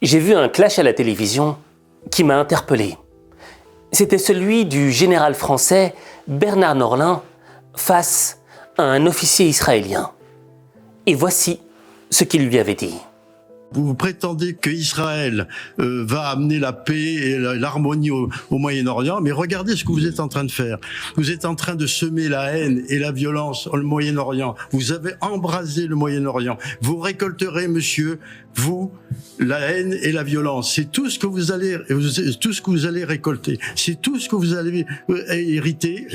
j'ai vu un clash à la télévision qui m'a interpellé. C'était celui du général français Bernard Norlin face à un officier israélien. Et voici ce qu'il lui avait dit. Vous prétendez qu'Israël va amener la paix et l'harmonie au Moyen-Orient, mais regardez ce que vous êtes en train de faire. Vous êtes en train de semer la haine et la violence au Moyen-Orient. Vous avez embrasé le Moyen-Orient. Vous récolterez, monsieur, vous, la haine et la violence. C'est tout ce que vous allez récolter. C'est tout ce que vous allez hériter.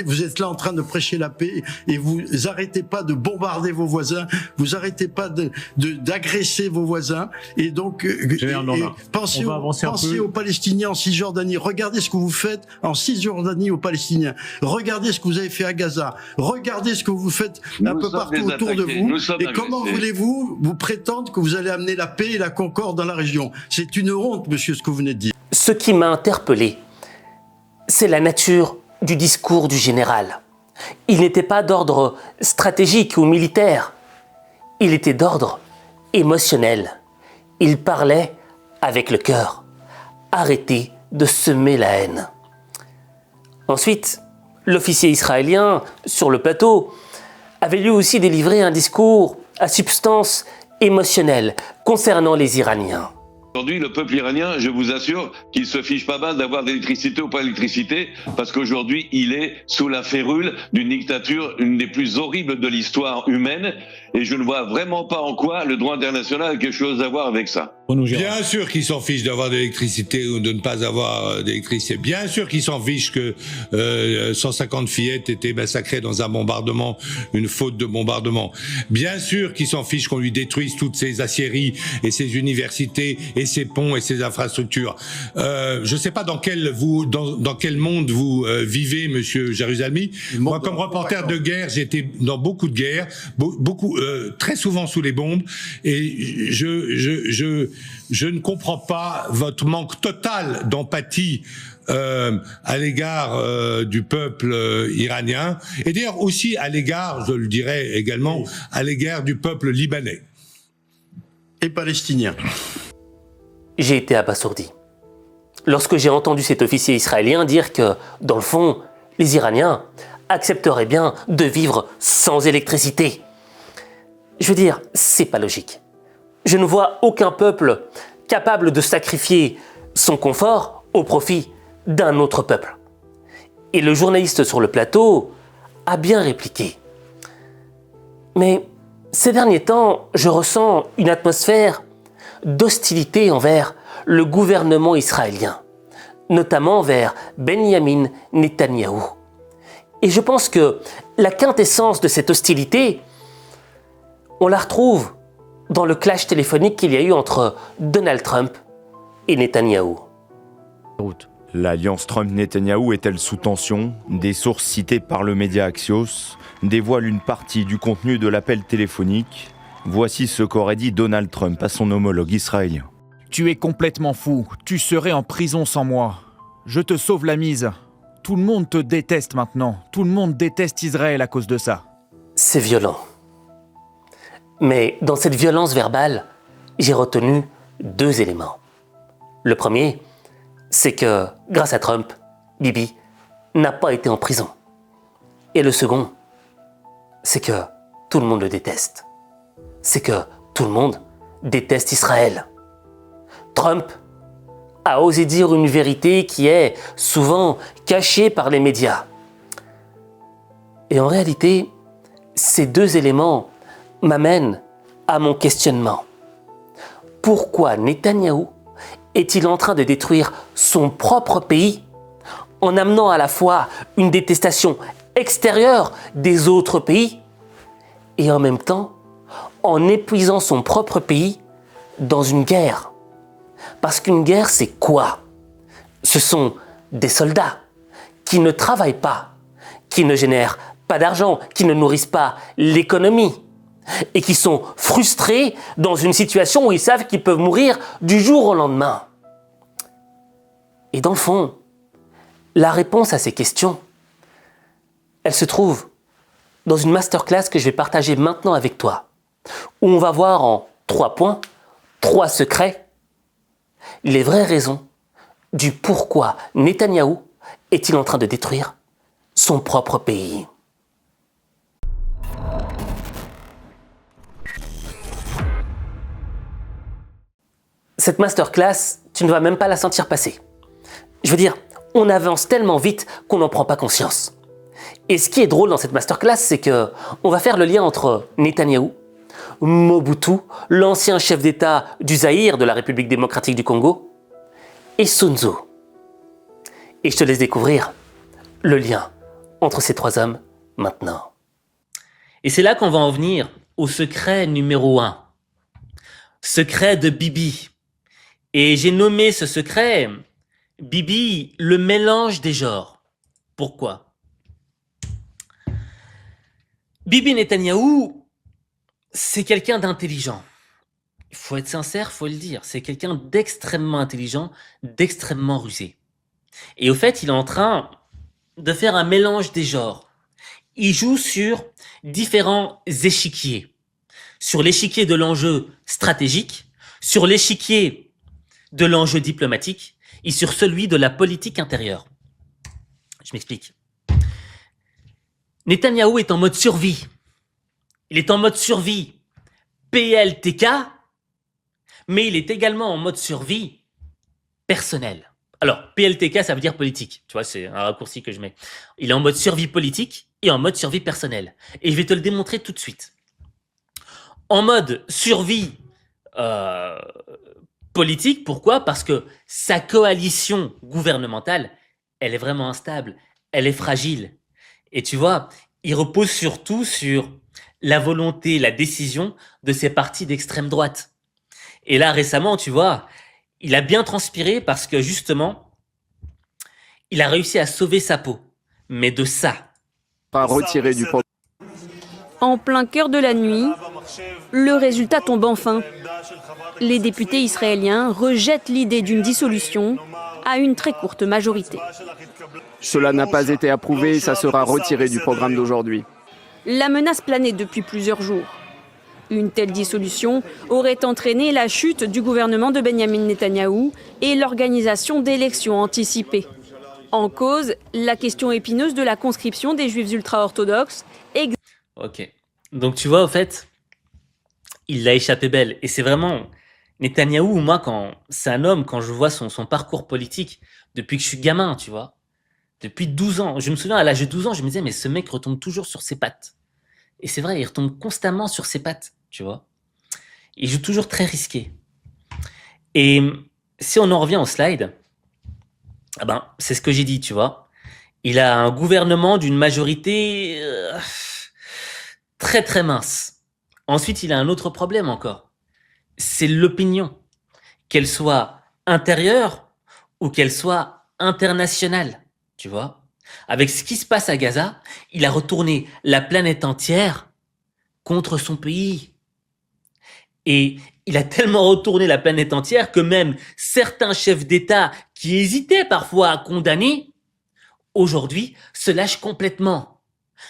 Vous êtes là en train de prêcher la paix et vous arrêtez pas de bombarder vos voisins. Vous arrêtez pas d'agresser vos voisins. Et donc, pensez aux Palestiniens en Cisjordanie. Regardez ce que vous faites en Cisjordanie aux Palestiniens. Regardez ce que vous avez fait à Gaza. Regardez ce que vous faites un peu partout autour de vous. Et comment voulez-vous vous prétendre que vous allez amener la paix et la concorde dans la région? C'est une honte, monsieur, ce que vous venez de dire. Ce qui m'a interpellé, c'est la nature du discours du général. Il n'était pas d'ordre stratégique ou militaire. Il était d'ordre émotionnel. Il parlait avec le cœur. Arrêtez de semer la haine. Ensuite, l'officier israélien, sur le plateau, avait lui aussi délivré un discours à substance émotionnelle concernant les Iraniens. Aujourd'hui, le peuple iranien, je vous assure qu'il se fiche pas mal d'avoir d'électricité ou pas d'électricité, parce qu'aujourd'hui, il est sous la férule d'une dictature, une des plus horribles de l'histoire humaine, et je ne vois vraiment pas en quoi le droit international a quelque chose à voir avec ça. Bien sûr qu'ils s'en fichent d'avoir de l'électricité ou de ne pas avoir d'électricité. Bien sûr qu'ils s'en fichent que 150 fillettes étaient massacrées dans un bombardement, une faute de bombardement. Bien sûr qu'ils s'en fichent qu'on lui détruise toutes ses aciéries et ses universités et ses ponts et ses infrastructures. Je ne sais pas dans quel monde vous vivez, monsieur Jérusalemi. Moi, comme reporter de guerre, j'ai été dans beaucoup de guerres, très souvent sous les bombes, et je ne comprends pas votre manque total d'empathie à l'égard du peuple iranien, et d'ailleurs aussi à l'égard, je le dirais également, à l'égard du peuple libanais. Et palestinien. J'ai été abasourdi lorsque j'ai entendu cet officier israélien dire que, dans le fond, les Iraniens accepteraient bien de vivre sans électricité. Je veux dire, c'est pas logique. Je ne vois aucun peuple capable de sacrifier son confort au profit d'un autre peuple. Et le journaliste sur le plateau a bien répliqué. Mais ces derniers temps, je ressens une atmosphère d'hostilité envers le gouvernement israélien, notamment vers Benyamin Netanyahou. Et je pense que la quintessence de cette hostilité, on la retrouve dans le clash téléphonique qu'il y a eu entre Donald Trump et Netanyahou. L'alliance Trump-Netanyahou est-elle sous tension? Des sources citées par le média Axios dévoilent une partie du contenu de l'appel téléphonique. Voici ce qu'aurait dit Donald Trump à son homologue israélien. Tu es complètement fou. Tu serais en prison sans moi. Je te sauve la mise. Tout le monde te déteste maintenant. Tout le monde déteste Israël à cause de ça. C'est violent. Mais dans cette violence verbale, j'ai retenu 2 éléments. Le premier, c'est que, grâce à Trump, Bibi n'a pas été en prison. Et le second, c'est que tout le monde le déteste. C'est que tout le monde déteste Israël. Trump a osé dire une vérité qui est souvent cachée par les médias. Et en réalité, ces 2 éléments m'amènent à mon questionnement. Pourquoi Netanyahou est-il en train de détruire son propre pays en amenant à la fois une détestation extérieure des autres pays et en même temps en épuisant son propre pays dans une guerre? Parce qu'une guerre, c'est quoi? Ce sont des soldats qui ne travaillent pas, qui ne génèrent pas d'argent, qui ne nourrissent pas l'économie et qui sont frustrés dans une situation où ils savent qu'ils peuvent mourir du jour au lendemain. Et dans le fond, la réponse à ces questions, elle se trouve dans une masterclass que je vais partager maintenant avec toi, où on va voir en 3 points, 3 secrets les vraies raisons du pourquoi Netanyahou est-il en train de détruire son propre pays. Cette masterclass, tu ne vas même pas la sentir passer. Je veux dire, on avance tellement vite qu'on n'en prend pas conscience. Et ce qui est drôle dans cette masterclass, c'est que on va faire le lien entre Netanyahou, Mobutu, l'ancien chef d'État du Zaïre, de la République démocratique du Congo, et Sun Tzu. Et je te laisse découvrir le lien entre ces trois hommes maintenant. Et c'est là qu'on va en venir au secret numéro 1. Secret de Bibi. Et j'ai nommé ce secret Bibi, le mélange des genres. Pourquoi ? Bibi Netanyahou, c'est quelqu'un d'intelligent. Il faut être sincère, il faut le dire. C'est quelqu'un d'extrêmement intelligent, d'extrêmement rusé. Et au fait, il est en train de faire un mélange des genres. Il joue sur différents échiquiers. Sur l'échiquier de l'enjeu stratégique, sur l'échiquier de l'enjeu diplomatique et sur celui de la politique intérieure. Je m'explique. Netanyahou est en mode survie. Il est en mode survie PLTK, mais il est également en mode survie personnel. Alors, PLTK, ça veut dire politique. Tu vois, c'est un raccourci que je mets. Il est en mode survie politique et en mode survie personnelle. Et je vais te le démontrer tout de suite. En mode survie politique, pourquoi ? Parce que sa coalition gouvernementale, elle est vraiment instable, elle est fragile. Et tu vois, il repose surtout sur la volonté, la décision de ces partis d'extrême droite. Et là, récemment, tu vois, il a bien transpiré parce que justement, il a réussi à sauver sa peau. Mais de ça. Pas retiré du programme. En plein cœur de la nuit, le résultat tombe enfin. Les députés israéliens rejettent l'idée d'une dissolution à une très courte majorité. Cela n'a pas été approuvé, ça sera retiré du programme d'aujourd'hui. La menace planait depuis plusieurs jours. Une telle dissolution aurait entraîné la chute du gouvernement de Benyamin Netanyahou et l'organisation d'élections anticipées. En cause, la question épineuse de la conscription des juifs ultra-orthodoxes. Ok. Donc tu vois, au fait, il l'a échappé belle. Et c'est vraiment Netanyahou, moi, c'est un homme, quand je vois son parcours politique, depuis que je suis gamin, tu vois, depuis 12 ans. Je me souviens, à l'âge de 12 ans, je me disais, mais ce mec retombe toujours sur ses pattes. Et c'est vrai, il retombe constamment sur ses pattes, tu vois. Il joue toujours très risqué. Et si on en revient au slide, ah ben, c'est ce que j'ai dit, tu vois. Il a un gouvernement d'une majorité très très mince. Ensuite, il a un autre problème encore. C'est l'opinion. Qu'elle soit intérieure ou qu'elle soit internationale, tu vois. Avec ce qui se passe à Gaza, il a retourné la planète entière contre son pays. Et il a tellement retourné la planète entière que même certains chefs d'État qui hésitaient parfois à condamner, aujourd'hui se lâchent complètement.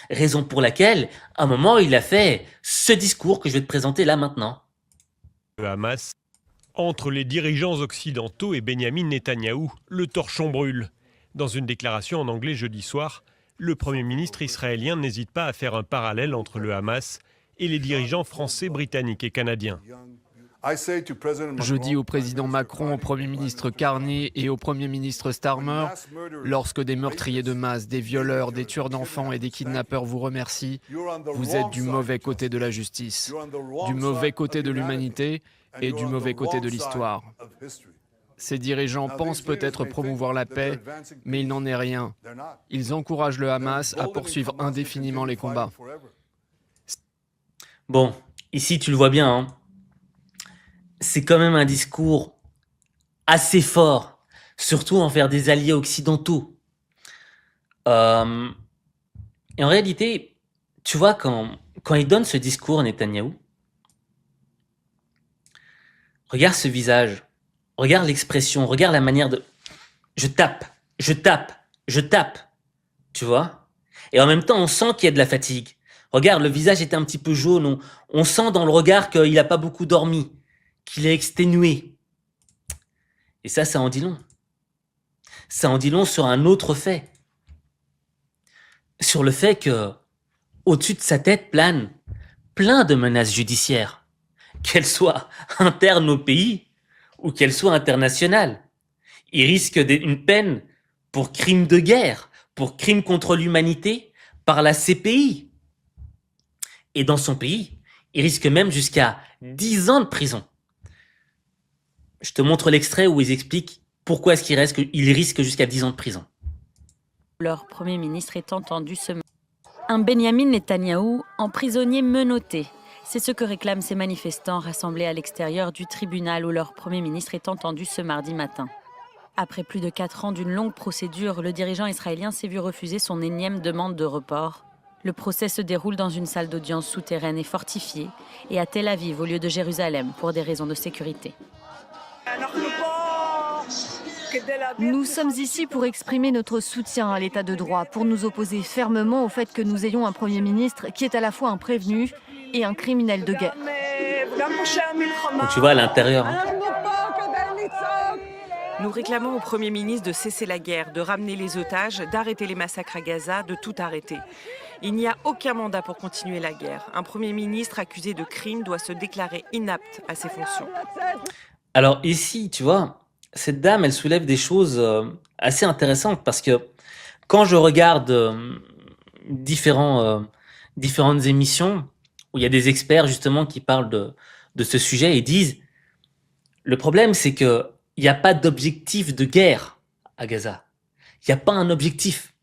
Raison pour laquelle, à un moment, il a fait ce discours que je vais te présenter là maintenant. Le Hamas, entre les dirigeants occidentaux et Benyamin Netanyahou, le torchon brûle. Dans une déclaration en anglais jeudi soir, le Premier ministre israélien n'hésite pas à faire un parallèle entre le Hamas et les dirigeants français, britanniques et canadiens. Je dis au président Macron, au Premier ministre Carney et au Premier ministre Starmer, lorsque des meurtriers de masse, des violeurs, des tueurs d'enfants et des kidnappeurs vous remercient, vous êtes du mauvais côté de la justice, du mauvais côté de l'humanité et du mauvais côté de l'histoire. Ces dirigeants pensent peut-être promouvoir la paix, mais il n'en est rien. Ils encouragent le Hamas à poursuivre indéfiniment les combats. Bon, ici tu le vois bien, hein. C'est quand même un discours assez fort, surtout envers des alliés occidentaux. Et en réalité, tu vois, quand il donne ce discours, Netanyahou, regarde ce visage, regarde l'expression, regarde la manière de... Je tape, tu vois. Et en même temps, on sent qu'il y a de la fatigue. Regarde, le visage est un petit peu jaune, on sent dans le regard qu'il n'a pas beaucoup dormi, qu'il est exténué. Et ça en dit long. Ça en dit long sur un autre fait. Sur le fait que, au-dessus de sa tête planent plein de menaces judiciaires, qu'elles soient internes au pays ou qu'elles soient internationales. Il risque une peine pour crime de guerre, pour crime contre l'humanité par la CPI. Et dans son pays, il risque même jusqu'à 10 ans de prison. Je te montre l'extrait où ils expliquent pourquoi est-ce qu'il risque jusqu'à 10 ans de prison. Leur Premier ministre est entendu ce matin. Un Benyamin Netanyahou en prisonnier menotté. C'est ce que réclament ces manifestants rassemblés à l'extérieur du tribunal où leur Premier ministre est entendu ce mardi matin. Après plus de 4 ans d'une longue procédure, le dirigeant israélien s'est vu refuser son énième demande de report. Le procès se déroule dans une salle d'audience souterraine et fortifiée et à Tel Aviv au lieu de Jérusalem pour des raisons de sécurité. Nous sommes ici pour exprimer notre soutien à l'état de droit, pour nous opposer fermement au fait que nous ayons un Premier ministre qui est à la fois un prévenu et un criminel de guerre. Donc tu vois à l'intérieur. Nous réclamons au Premier ministre de cesser la guerre, de ramener les otages, d'arrêter les massacres à Gaza, de tout arrêter. Il n'y a aucun mandat pour continuer la guerre. Un Premier ministre accusé de crime doit se déclarer inapte à ses fonctions. Alors ici, tu vois, cette dame, elle soulève des choses assez intéressantes parce que quand je regarde différentes émissions où il y a des experts justement qui parlent de ce sujet et disent le problème c'est que il n'y a pas d'objectif de guerre à Gaza. Il n'y a pas un objectif.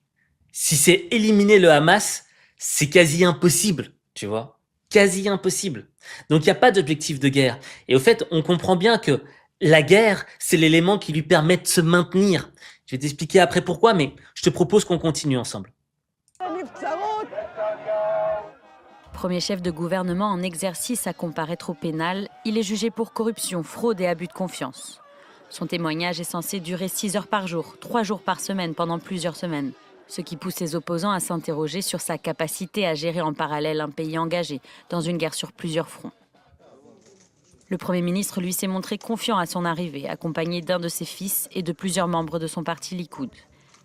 Si c'est éliminer le Hamas, c'est quasi impossible, tu vois. Quasi impossible. Donc il n'y a pas d'objectif de guerre. Et au fait, on comprend bien que la guerre, c'est l'élément qui lui permet de se maintenir. Je vais t'expliquer après pourquoi, mais je te propose qu'on continue ensemble. Premier chef de gouvernement en exercice à comparaître au pénal, il est jugé pour corruption, fraude et abus de confiance. Son témoignage est censé durer 6 heures par jour, 3 jours par semaine pendant plusieurs semaines. Ce qui pousse ses opposants à s'interroger sur sa capacité à gérer en parallèle un pays engagé dans une guerre sur plusieurs fronts. Le Premier ministre, lui, s'est montré confiant à son arrivée, accompagné d'un de ses fils et de plusieurs membres de son parti Likoud.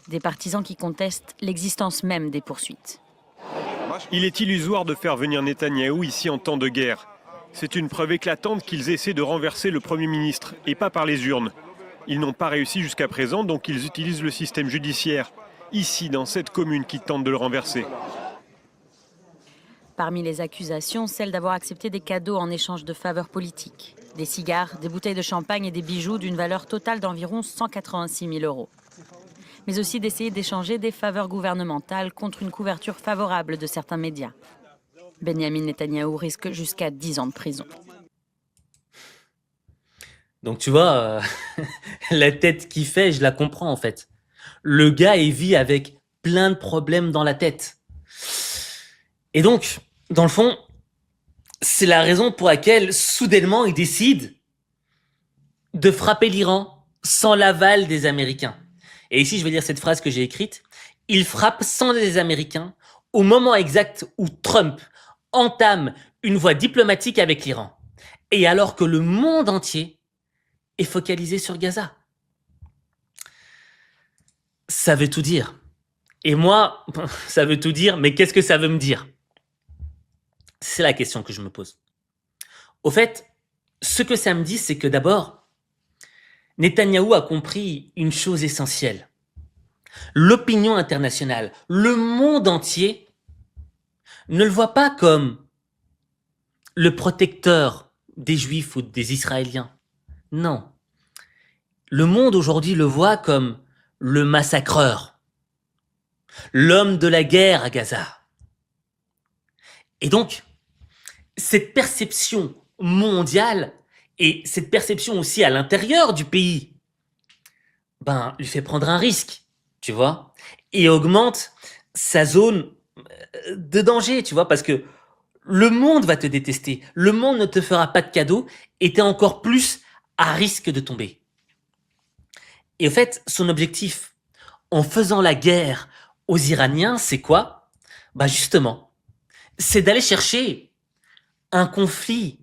Des partisans qui contestent l'existence même des poursuites. Il est illusoire de faire venir Netanyahou ici en temps de guerre. C'est une preuve éclatante qu'ils essaient de renverser le Premier ministre, et pas par les urnes. Ils n'ont pas réussi jusqu'à présent, donc ils utilisent le système judiciaire, ici, dans cette commune qui tente de le renverser. Parmi les accusations, celle d'avoir accepté des cadeaux en échange de faveurs politiques. Des cigares, des bouteilles de champagne et des bijoux d'une valeur totale d'environ 186 000 €. Mais aussi d'essayer d'échanger des faveurs gouvernementales contre une couverture favorable de certains médias. Benyamin Netanyahou risque jusqu'à 10 ans de prison. Donc tu vois, la tête qu'il fait, je la comprends en fait. Le gars, il vit avec plein de problèmes dans la tête. Et donc, dans le fond, c'est la raison pour laquelle, soudainement, il décide de frapper l'Iran sans l'aval des Américains. Et ici, je vais lire cette phrase que j'ai écrite. Il frappe sans les Américains au moment exact où Trump entame une voie diplomatique avec l'Iran. Et alors que le monde entier est focalisé sur Gaza. Ça veut tout dire. Et moi, ça veut tout dire, mais qu'est-ce que ça veut me dire ? C'est la question que je me pose. Au fait, ce que ça me dit, c'est que d'abord, Netanyahou a compris une chose essentielle. L'opinion internationale, le monde entier, ne le voit pas comme le protecteur des Juifs ou des Israéliens. Non. Le monde aujourd'hui le voit comme le massacreur, l'homme de la guerre à Gaza. Et donc, cette perception mondiale et cette perception aussi à l'intérieur du pays, lui fait prendre un risque, tu vois, et augmente sa zone de danger, tu vois, parce que le monde va te détester, le monde ne te fera pas de cadeaux et t'es encore plus à risque de tomber. Et au fait, son objectif, en faisant la guerre aux Iraniens, c'est quoi ? Justement, c'est d'aller chercher un conflit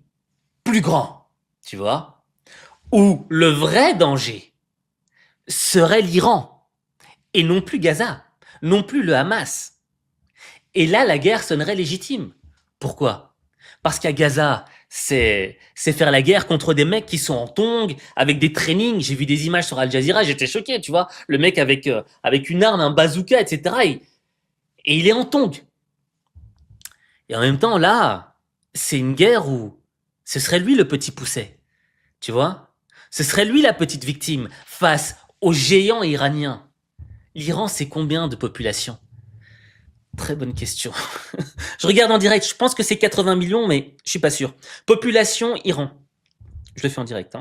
plus grand, tu vois, où le vrai danger serait l'Iran, et non plus Gaza, non plus le Hamas. Et là, la guerre sonnerait légitime. Pourquoi? Parce qu'à Gaza, c'est faire la guerre contre des mecs qui sont en tongs, avec des trainings. J'ai vu des images sur Al Jazeera, j'étais choqué, tu vois. Le mec avec une arme, un bazooka, etc. Et il est en tongs. Et en même temps, là, c'est une guerre où ce serait lui le petit pousset, tu vois. Ce serait lui la petite victime face aux géants iraniens. L'Iran, c'est combien de population? Très bonne question. Je regarde en direct, je pense que c'est 80 millions, mais je suis pas sûr. Population Iran. Je le fais en direct.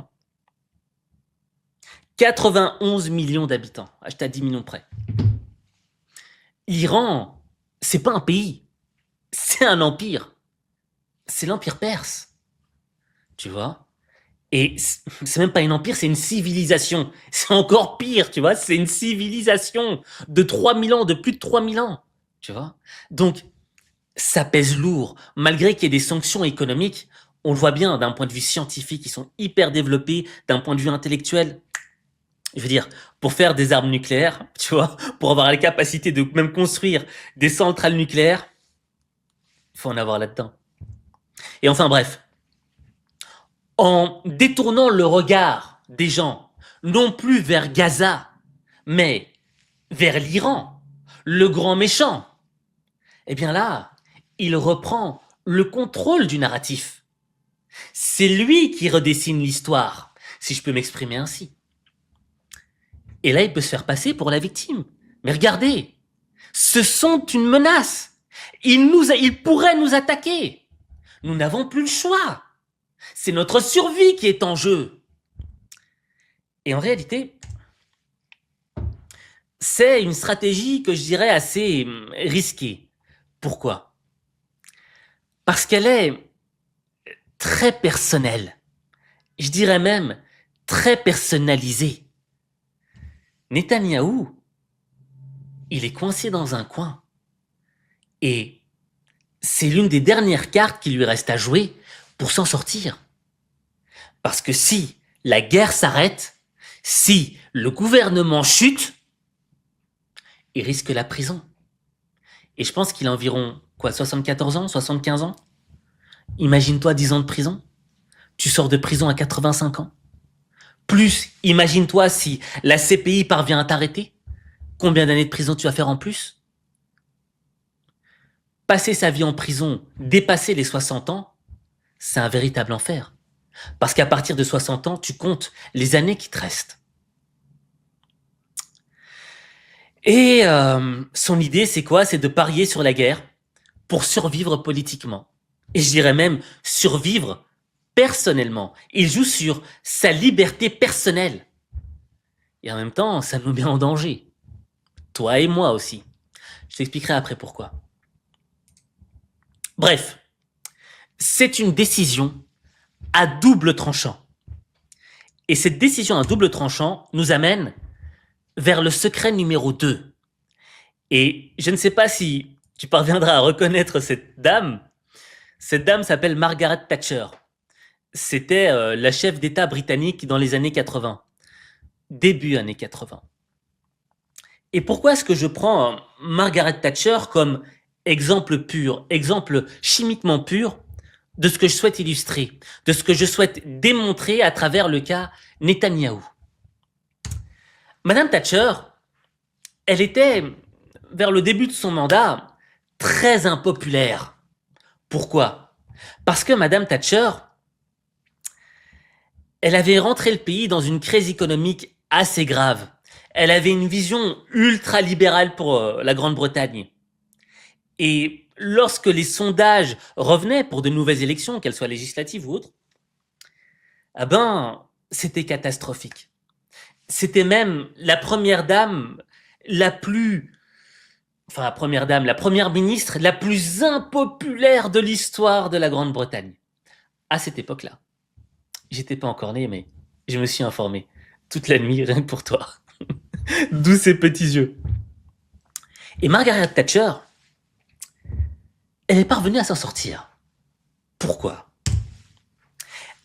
91 millions d'habitants. J'étais à 10 millions près. L'Iran, c'est pas un pays. C'est un empire. C'est l'empire perse. Tu vois? Et c'est même pas un empire, c'est une civilisation. C'est encore pire, tu vois? C'est une civilisation de 3000 ans, de plus de 3000 ans. Tu vois? Donc, ça pèse lourd. Malgré qu'il y ait des sanctions économiques, on le voit bien d'un point de vue scientifique, ils sont hyper développés, d'un point de vue intellectuel. Je veux dire, pour faire des armes nucléaires, tu vois, pour avoir la capacité de même construire des centrales nucléaires, il faut en avoir là-dedans. Et enfin bref, en détournant le regard des gens, non plus vers Gaza, mais vers l'Iran, le grand méchant, eh bien là, il reprend le contrôle du narratif. C'est lui qui redessine l'histoire, si je peux m'exprimer ainsi. Et là, il peut se faire passer pour la victime. Mais regardez, ce sont une menace. Ils pourraient nous attaquer. Nous n'avons plus le choix. C'est notre survie qui est en jeu. Et en réalité, c'est une stratégie que je dirais assez risquée. Pourquoi? Parce qu'elle est très personnelle. Je dirais même très personnalisée. Netanyahou, il est coincé dans un coin. Et c'est l'une des dernières cartes qui lui reste à jouer pour s'en sortir. Parce que si la guerre s'arrête, si le gouvernement chute, il risque la prison. Et je pense qu'il a environ, 74 ans, 75 ans? Imagine-toi 10 ans de prison. Tu sors de prison à 85 ans. Plus, imagine-toi si la CPI parvient à t'arrêter. Combien d'années de prison tu vas faire en plus? Passer sa vie en prison, dépasser les 60 ans, c'est un véritable enfer. Parce qu'à partir de 60 ans, tu comptes les années qui te restent. Et son idée, c'est quoi? C'est de parier sur la guerre pour survivre politiquement. Et je dirais même survivre personnellement. Il joue sur sa liberté personnelle. Et en même temps, ça nous met en danger. Toi et moi aussi. Je t'expliquerai après pourquoi. Bref, c'est une décision à double tranchant. Et cette décision à double tranchant nous amène vers le secret numéro 2. Et je ne sais pas si tu parviendras à reconnaître cette dame. Cette dame s'appelle Margaret Thatcher. C'était la chef d'État britannique dans les années 80. Début années 80. Et pourquoi est-ce que je prends Margaret Thatcher comme exemple pur, exemple chimiquement pur de ce que je souhaite illustrer, de ce que je souhaite démontrer à travers le cas Netanyahou? Madame Thatcher, elle était, vers le début de son mandat, très impopulaire. Pourquoi? Parce que Madame Thatcher, elle avait rentré le pays dans une crise économique assez grave. Elle avait une vision ultra-libérale pour la Grande-Bretagne. Et lorsque les sondages revenaient pour de nouvelles élections, qu'elles soient législatives ou autres, c'était catastrophique. C'était même la première dame la première ministre la plus impopulaire de l'histoire de la Grande-Bretagne. À cette époque-là. J'étais pas encore né, mais je me suis informé toute la nuit, rien que pour toi. D'où ces petits yeux. Et Margaret Thatcher, elle est parvenue à s'en sortir. Pourquoi?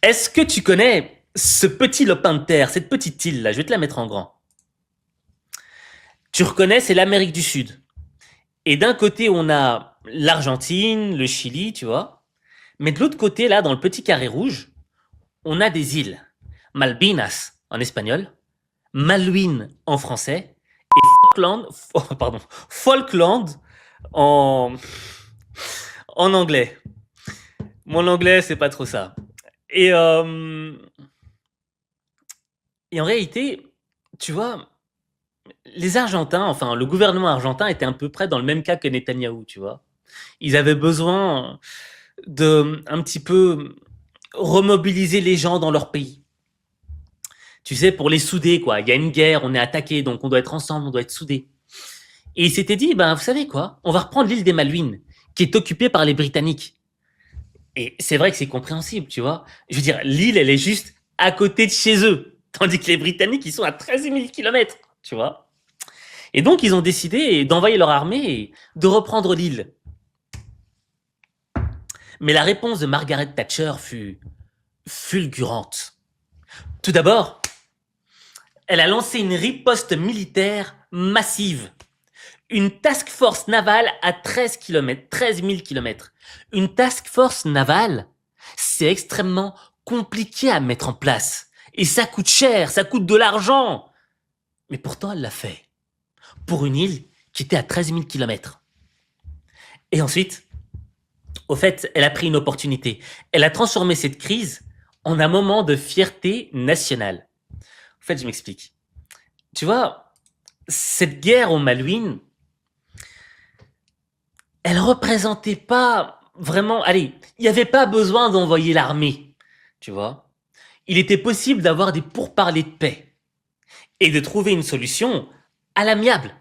Est-ce que tu connais ce petit lopin de terre, cette petite île là? Je vais te la mettre en grand. Tu reconnais, c'est l'Amérique du Sud. Et d'un côté, on a l'Argentine, le Chili, tu vois. Mais de l'autre côté, là, dans le petit carré rouge, on a des îles. Malvinas en espagnol, Malouines en français, et Falkland en anglais. Mon anglais, c'est pas trop ça. Et en réalité, tu vois, les Argentins, enfin, le gouvernement argentin était à peu près dans le même cas que Netanyahou, tu vois. Ils avaient besoin de un petit peu remobiliser les gens dans leur pays. Tu sais, pour les souder, quoi. Il y a une guerre, on est attaqué, donc on doit être ensemble, on doit être soudés. Et ils s'étaient dit, ben, vous savez quoi, on va reprendre l'île des Malouines, qui est occupée par les Britanniques. Et c'est vrai que c'est compréhensible, tu vois. Je veux dire, l'île, elle est juste à côté de chez eux, tandis que les Britanniques, ils sont à 13 000 kilomètres, tu vois. Et donc, ils ont décidé d'envoyer leur armée et de reprendre l'île. Mais la réponse de Margaret Thatcher fut fulgurante. Tout d'abord, elle a lancé une riposte militaire massive. Une task force navale à 13 000 kilomètres. Une task force navale, c'est extrêmement compliqué à mettre en place. Et ça coûte cher, ça coûte de l'argent. Mais pourtant, elle l'a fait. Pour une île qui était à 13 000 kilomètres. Et ensuite, au fait, elle a pris une opportunité. Elle a transformé cette crise en un moment de fierté nationale. En fait, je m'explique. Tu vois, cette guerre aux Malouines, elle représentait pas vraiment... Allez, il n'y avait pas besoin d'envoyer l'armée, tu vois. Il était possible d'avoir des pourparlers de paix et de trouver une solution à l'amiable.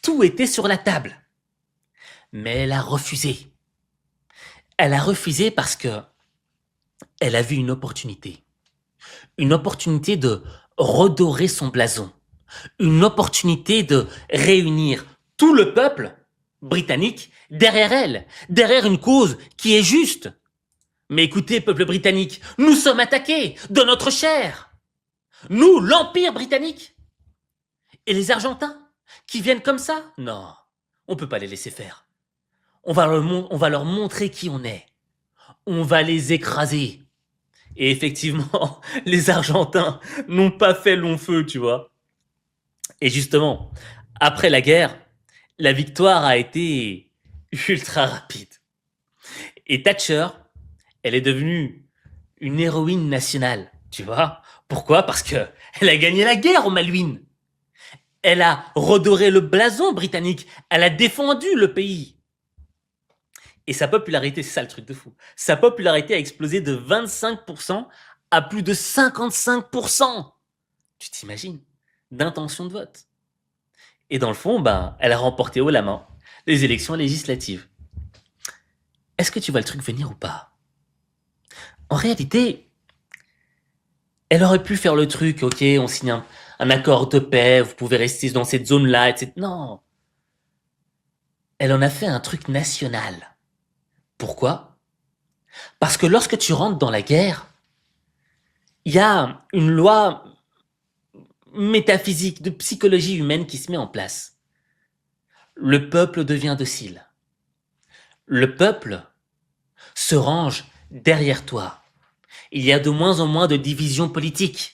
Tout était sur la table. Mais elle a refusé. Elle a refusé parce que elle a vu une opportunité. Une opportunité de redorer son blason. Une opportunité de réunir tout le peuple britannique derrière elle, derrière une cause qui est juste. Mais écoutez, peuple britannique, nous sommes attaqués de notre chair. Nous, l'Empire britannique. Et les Argentins qui viennent comme ça? Non, on peut pas les laisser faire. On va leur montrer qui on est. On va les écraser. Et effectivement, les Argentins n'ont pas fait long feu, tu vois. Et justement, après la guerre, la victoire a été ultra rapide. Et Thatcher, elle est devenue une héroïne nationale, tu vois. Pourquoi? Parce que elle a gagné la guerre aux Malouines. Elle a redoré le blason britannique. Elle a défendu le pays. Et sa popularité, c'est ça le truc de fou. Sa popularité a explosé de 25% à plus de 55%. Tu t'imagines? D'intention de vote. Et dans le fond, ben, elle a remporté haut la main les élections législatives. Est-ce que tu vois le truc venir ou pas? En réalité, elle aurait pu faire le truc, ok, on signe un accord de paix, vous pouvez rester dans cette zone-là, etc. Non. Elle en a fait un truc national. Pourquoi? Parce que lorsque tu rentres dans la guerre, il y a une loi métaphysique, de psychologie humaine qui se met en place. Le peuple devient docile. Le peuple se range derrière toi. Il y a de moins en moins de divisions politiques.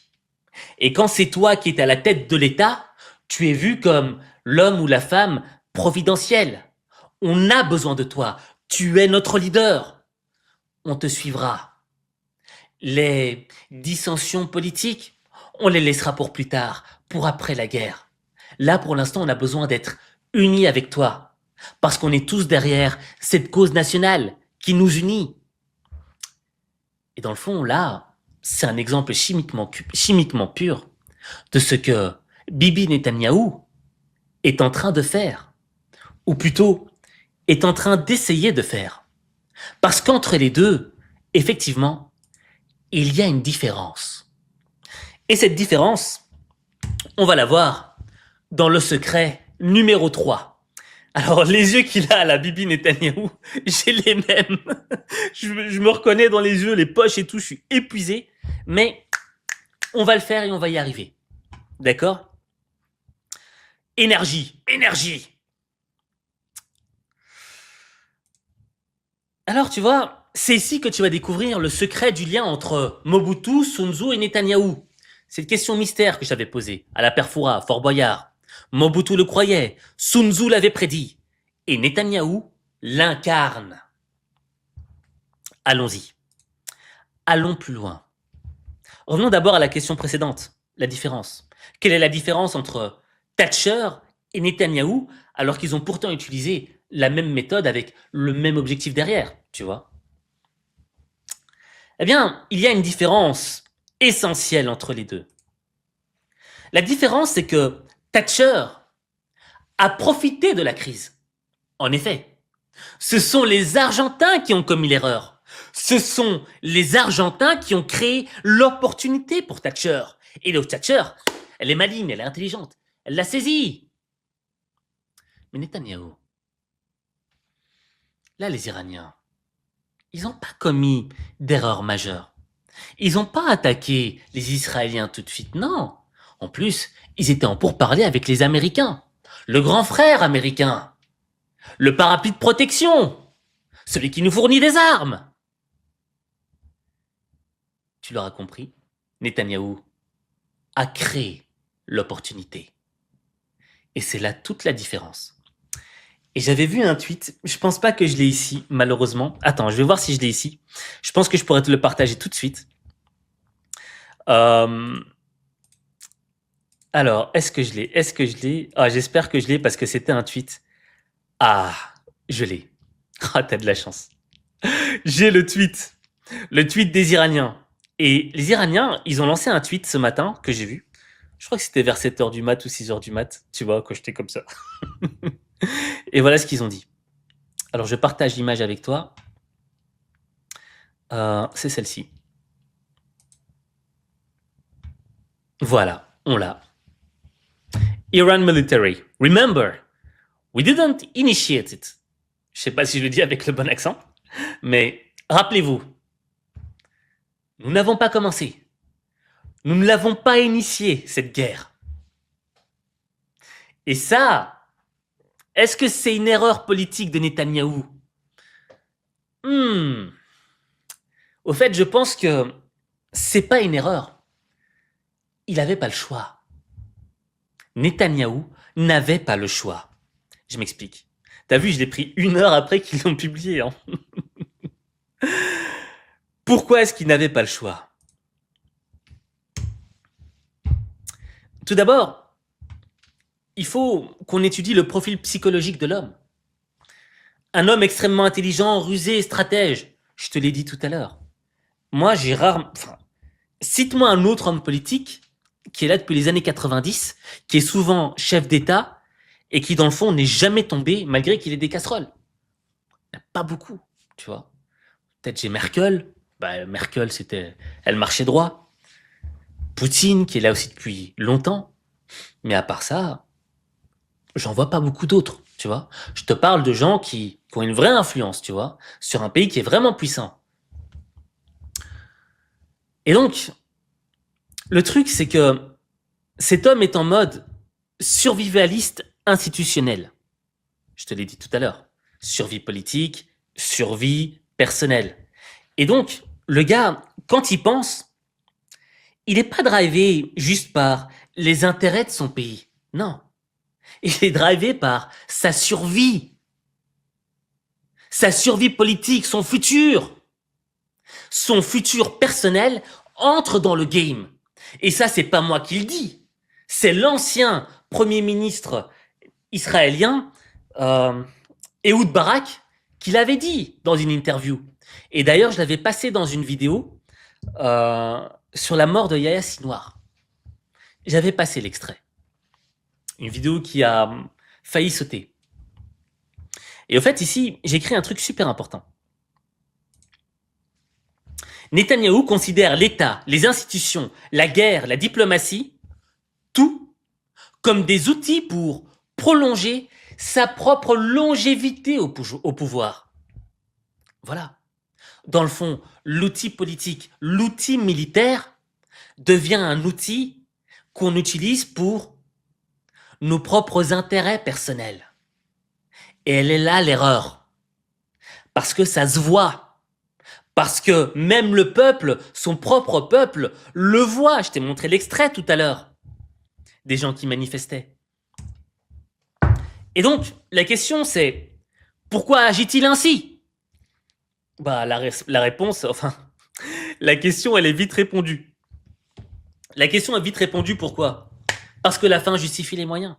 Et quand c'est toi qui es à la tête de l'État, tu es vu comme l'homme ou la femme providentiel. On a besoin de toi. Tu es notre leader. On te suivra. Les dissensions politiques, on les laissera pour plus tard, pour après la guerre. Là, pour l'instant, on a besoin d'être unis avec toi, parce qu'on est tous derrière cette cause nationale qui nous unit. Et dans le fond, là, c'est un exemple chimiquement pur de ce que Bibi Netanyahou est en train de faire, ou plutôt est en train d'essayer de faire. Parce qu'entre les deux, effectivement, il y a une différence. Et cette différence, on va la voir dans le secret numéro 3. Alors, les yeux qu'il a à la Bibi Netanyahou, j'ai les mêmes. Je me reconnais dans les yeux, les poches et tout, je suis épuisé. Mais on va le faire et on va y arriver. D'accord? énergie, énergie. Alors, tu vois, c'est ici que tu vas découvrir le secret du lien entre Mobutu, Sun Tzu et Netanyahou. Cette question mystère que j'avais posée à la Perfora, à Fort Boyard. Mobutu le croyait, Sun Tzu l'avait prédit, et Netanyahou l'incarne. Allons-y. Allons plus loin. Revenons d'abord à la question précédente, la différence. Quelle est la différence entre Thatcher et Netanyahou, alors qu'ils ont pourtant utilisé la même méthode avec le même objectif derrière, tu vois? Eh bien, il y a une différence essentielle entre les deux. La différence, c'est que Thatcher a profité de la crise. En effet, ce sont les Argentins qui ont commis l'erreur. Ce sont les Argentins qui ont créé l'opportunité pour Thatcher. Et donc Thatcher, elle est maligne, elle est intelligente. Elle l'a saisie. Mais Netanyahou, là, les Iraniens, ils n'ont pas commis d'erreur majeure. Ils n'ont pas attaqué les Israéliens tout de suite, non. En plus, ils étaient en pourparlers avec les Américains. Le grand frère américain. Le parapluie de protection. Celui qui nous fournit des armes. Tu l'auras compris, Netanyahou a créé l'opportunité. Et c'est là toute la différence. Et j'avais vu un tweet, je pense pas que je l'ai ici, malheureusement. Attends, je vais voir si je l'ai ici. Je pense que je pourrais te le partager tout de suite. Alors, est-ce que je l'ai? Ah, j'espère que je l'ai parce que c'était un tweet. Ah, je l'ai. Ah, t'as de la chance. J'ai le tweet des Iraniens. Et les Iraniens, ils ont lancé un tweet ce matin que j'ai vu. Je crois que c'était vers 7h du mat ou 6h du mat. Tu vois, quand j'étais comme ça. Et voilà ce qu'ils ont dit. Alors, je partage l'image avec toi. C'est celle-ci. Voilà, on l'a. Iran military. Remember, we didn't initiate it. Je sais pas si je le dis avec le bon accent, mais rappelez-vous, nous n'avons pas commencé. Nous ne l'avons pas initié, cette guerre. Et ça, est-ce que c'est une erreur politique de Netanyahou? Au fait, je pense que c'est pas une erreur. Il n'avait pas le choix. Netanyahou n'avait pas le choix. Je m'explique. T'as vu, je l'ai pris 1 heure après qu'ils l'ont publié. Hein. Pourquoi est-ce qu'il n'avait pas le choix? Tout d'abord, il faut qu'on étudie le profil psychologique de l'homme. Un homme extrêmement intelligent, rusé et stratège. Je te l'ai dit tout à l'heure. Moi, j'ai rarement... Cite-moi un autre homme politique qui est là depuis les années 90, qui est souvent chef d'État et qui, dans le fond, n'est jamais tombé malgré qu'il ait des casseroles. Il n'y en a pas beaucoup, tu vois. Peut-être j'ai Merkel. Merkel, elle marchait droit. Poutine, qui est là aussi depuis longtemps. Mais à part ça, j'en vois pas beaucoup d'autres, tu vois. Je te parle de gens qui ont une vraie influence, tu vois, sur un pays qui est vraiment puissant. Et donc, le truc, c'est que cet homme est en mode survivaliste institutionnel. Je te l'ai dit tout à l'heure. Survie politique, survie personnelle. Et donc, le gars, quand il pense, il n'est pas drivé juste par les intérêts de son pays. Non. Il est drivé par sa survie. Sa survie politique, son futur. Son futur personnel entre dans le game. Et ça, c'est pas moi qui le dis. C'est l'ancien premier ministre israélien, Ehud Barak, qui l'avait dit dans une interview. Et d'ailleurs, je l'avais passé dans une vidéo sur la mort de Yahya Sinwar. J'avais passé l'extrait. Une vidéo qui a failli sauter. Et au fait, ici, j'ai écrit un truc super important. Netanyahou considère l'État, les institutions, la guerre, la diplomatie, tout comme des outils pour prolonger sa propre longévité au pouvoir. Voilà. Dans le fond, l'outil politique, l'outil militaire devient un outil qu'on utilise pour nos propres intérêts personnels. Et elle est là l'erreur. Parce que ça se voit. Parce que même le peuple, son propre peuple, le voit. Je t'ai montré l'extrait tout à l'heure des gens qui manifestaient. Et donc, la question c'est, pourquoi agit-il ainsi? La réponse, la question elle est vite répondue. La question est vite répondue, pourquoi? Parce que la fin justifie les moyens.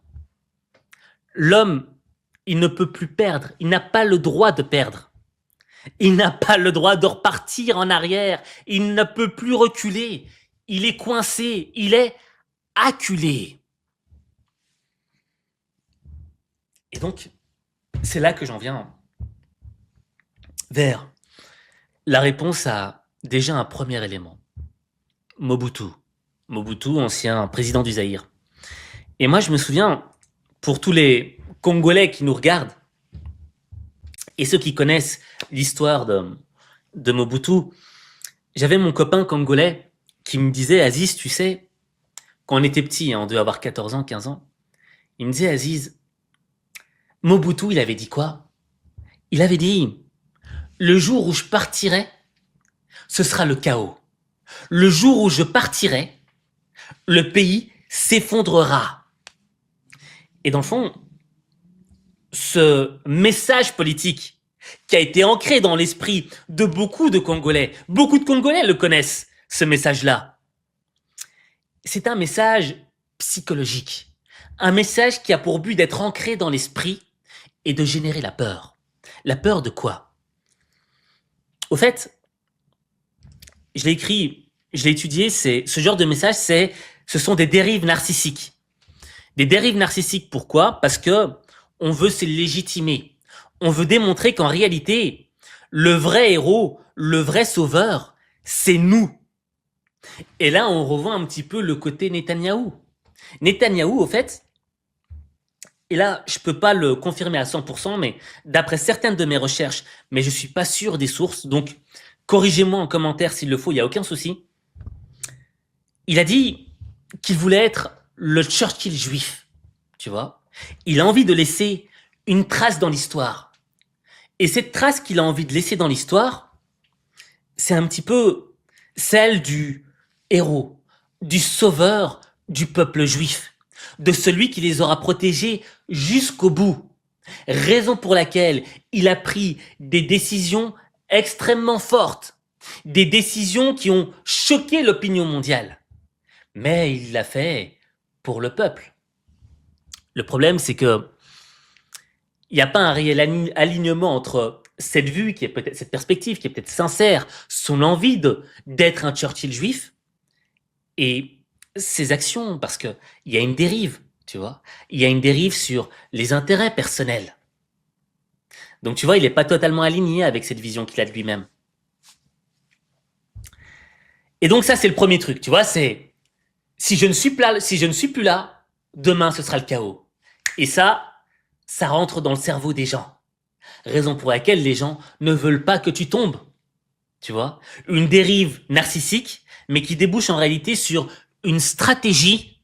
L'homme, il ne peut plus perdre, il n'a pas le droit de perdre. Il n'a pas le droit de repartir en arrière, il ne peut plus reculer, il est coincé, il est acculé. Et donc, c'est là que j'en viens vers la réponse à déjà un premier élément. Mobutu. Mobutu, ancien président du Zaïre. Et moi, je me souviens, pour tous les Congolais qui nous regardent, et ceux qui connaissent l'histoire de Mobutu, j'avais mon copain congolais qui me disait, Aziz, tu sais, quand on était petit, on devait avoir 14 ans, 15 ans, il me disait, Aziz, Mobutu, il avait dit quoi? Il avait dit, le jour où je partirai, ce sera le chaos. Le jour où je partirai, le pays s'effondrera. Et dans le fond, ce message politique qui a été ancré dans l'esprit de beaucoup de Congolais le connaissent, ce message-là. C'est un message psychologique, un message qui a pour but d'être ancré dans l'esprit et de générer la peur. La peur de quoi? Au fait, je l'ai écrit, je l'ai étudié, ce genre de message, ce sont des dérives narcissiques. Des dérives narcissiques, pourquoi? Parce que on veut se légitimer. On veut démontrer qu'en réalité, le vrai héros, le vrai sauveur, c'est nous. Et là, on revoit un petit peu le côté Netanyahou. Netanyahou, au fait, et là, je peux pas le confirmer à 100%, mais d'après certaines de mes recherches, mais je suis pas sûr des sources, donc corrigez-moi en commentaire s'il le faut, il y a aucun souci. Il a dit qu'il voulait être le Churchill juif, tu vois. Il a envie de laisser une trace dans l'histoire. Et cette trace qu'il a envie de laisser dans l'histoire, c'est un petit peu celle du héros, du sauveur du peuple juif, de celui qui les aura protégés jusqu'au bout. Raison pour laquelle il a pris des décisions extrêmement fortes, des décisions qui ont choqué l'opinion mondiale. Mais il l'a fait pour le peuple. Le problème, c'est que il n'y a pas un réel alignement entre cette vue, qui est peut-être cette perspective, qui est peut-être sincère, son envie d'être un Churchill juif, et ses actions, parce que il y a une dérive, tu vois. Il y a une dérive sur les intérêts personnels. Donc, tu vois, il n'est pas totalement aligné avec cette vision qu'il a de lui-même. Et donc, ça, c'est le premier truc, tu vois, c'est si je ne suis plus là, demain, ce sera le chaos. Et ça rentre dans le cerveau des gens. Raison pour laquelle les gens ne veulent pas que tu tombes. Tu vois? Une dérive narcissique, mais qui débouche en réalité sur une stratégie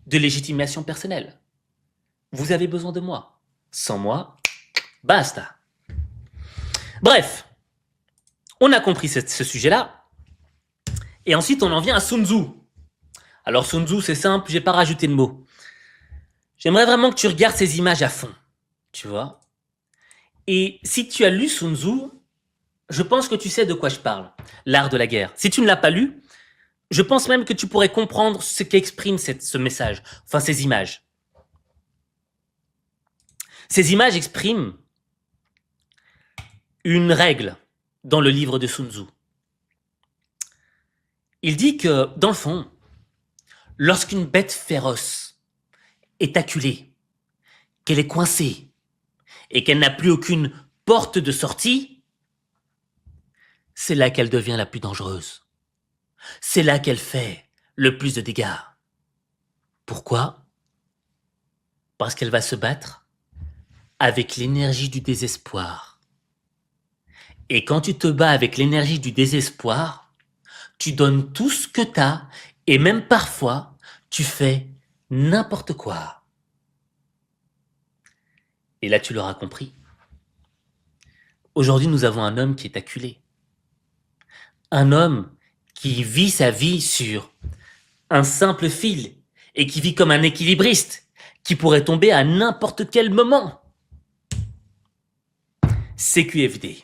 de légitimation personnelle. Vous avez besoin de moi. Sans moi, basta. Bref, on a compris ce sujet-là. Et ensuite, on en vient à Sun Tzu. Alors Sun Tzu, c'est simple, j'ai pas rajouté de mots. J'aimerais vraiment que tu regardes ces images à fond, tu vois. Et si tu as lu Sun Tzu, je pense que tu sais de quoi je parle, l'art de la guerre. Si tu ne l'as pas lu, je pense même que tu pourrais comprendre ce qu'exprime ce message, enfin ces images. Ces images expriment une règle dans le livre de Sun Tzu. Il dit que, dans le fond, lorsqu'une bête féroce est acculée, qu'elle est coincée et qu'elle n'a plus aucune porte de sortie, c'est là qu'elle devient la plus dangereuse. C'est là qu'elle fait le plus de dégâts. Pourquoi? Parce qu'elle va se battre avec l'énergie du désespoir. Et quand tu te bats avec l'énergie du désespoir, tu donnes tout ce que tu as et même parfois, tu fais n'importe quoi. Et là, tu l'auras compris. Aujourd'hui, nous avons un homme qui est acculé. Un homme qui vit sa vie sur un simple fil et qui vit comme un équilibriste qui pourrait tomber à n'importe quel moment. CQFD.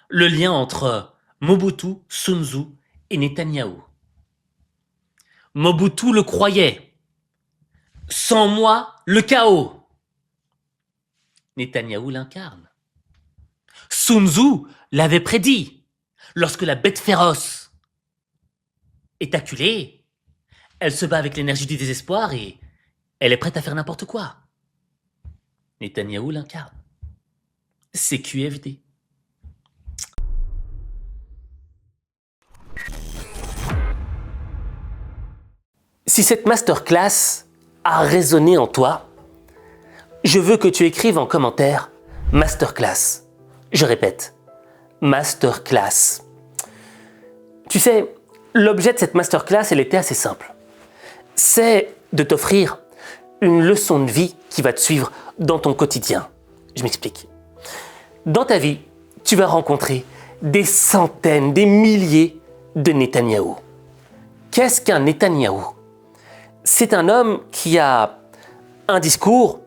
Le lien entre Mobutu, Sun Tzu et Netanyahou. Mobutu le croyait. Sans moi, le chaos. Netanyahou l'incarne. Sun Tzu l'avait prédit. Lorsque la bête féroce est acculée, elle se bat avec l'énergie du désespoir et elle est prête à faire n'importe quoi. Netanyahou l'incarne. CQFD. Si cette masterclass a résonné en toi, je veux que tu écrives en commentaire « masterclass ». Je répète, masterclass. Tu sais, l'objet de cette masterclass, elle était assez simple. C'est de t'offrir une leçon de vie qui va te suivre dans ton quotidien. Je m'explique. Dans ta vie, tu vas rencontrer des centaines, des milliers de Netanyahou. Qu'est-ce qu'un Netanyahou? C'est un homme qui a un discours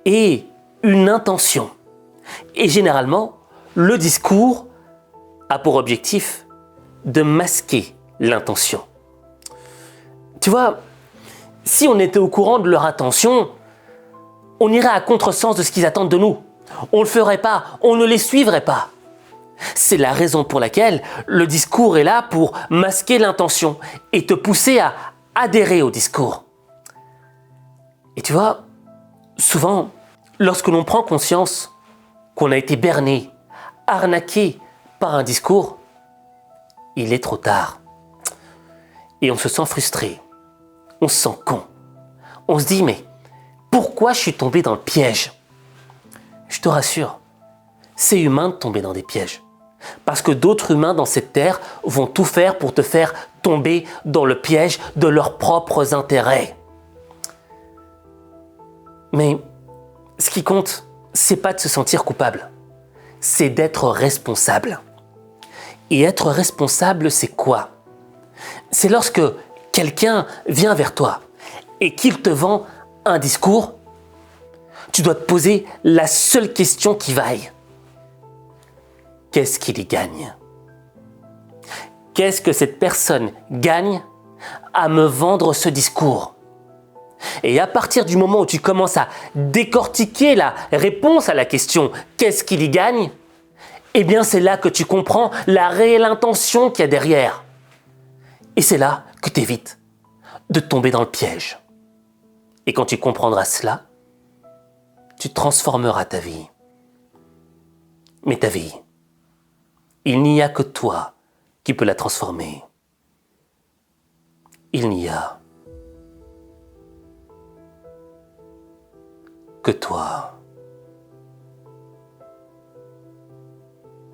et une intention. Et généralement, le discours a pour objectif de masquer l'intention. Tu vois, si on était au courant de leur intention, on irait à contresens de ce qu'ils attendent de nous. On ne le ferait pas, on ne les suivrait pas. C'est la raison pour laquelle le discours est là pour masquer l'intention et te pousser à adhérer au discours. Et tu vois, souvent, lorsque l'on prend conscience qu'on a été berné, arnaqué par un discours, il est trop tard. Et on se sent frustré, on se sent con. On se dit, mais pourquoi je suis tombé dans le piège? Je te rassure, c'est humain de tomber dans des pièges. Parce que d'autres humains dans cette terre vont tout faire pour te faire tomber dans le piège de leurs propres intérêts. Mais ce qui compte, c'est pas de se sentir coupable, c'est d'être responsable. Et être responsable, c'est quoi? C'est lorsque quelqu'un vient vers toi et qu'il te vend un discours, tu dois te poser la seule question qui vaille. Qu'est-ce qu'il y gagne? Qu'est-ce que cette personne gagne à me vendre ce discours? Et à partir du moment où tu commences à décortiquer la réponse à la question « Qu'est-ce qu'il y gagne ?», eh bien c'est là que tu comprends la réelle intention qu'il y a derrière. Et c'est là que tu évites de tomber dans le piège. Et quand tu comprendras cela, tu transformeras ta vie. Mais ta vie, il n'y a que toi qui peux la transformer. Il n'y a que toi.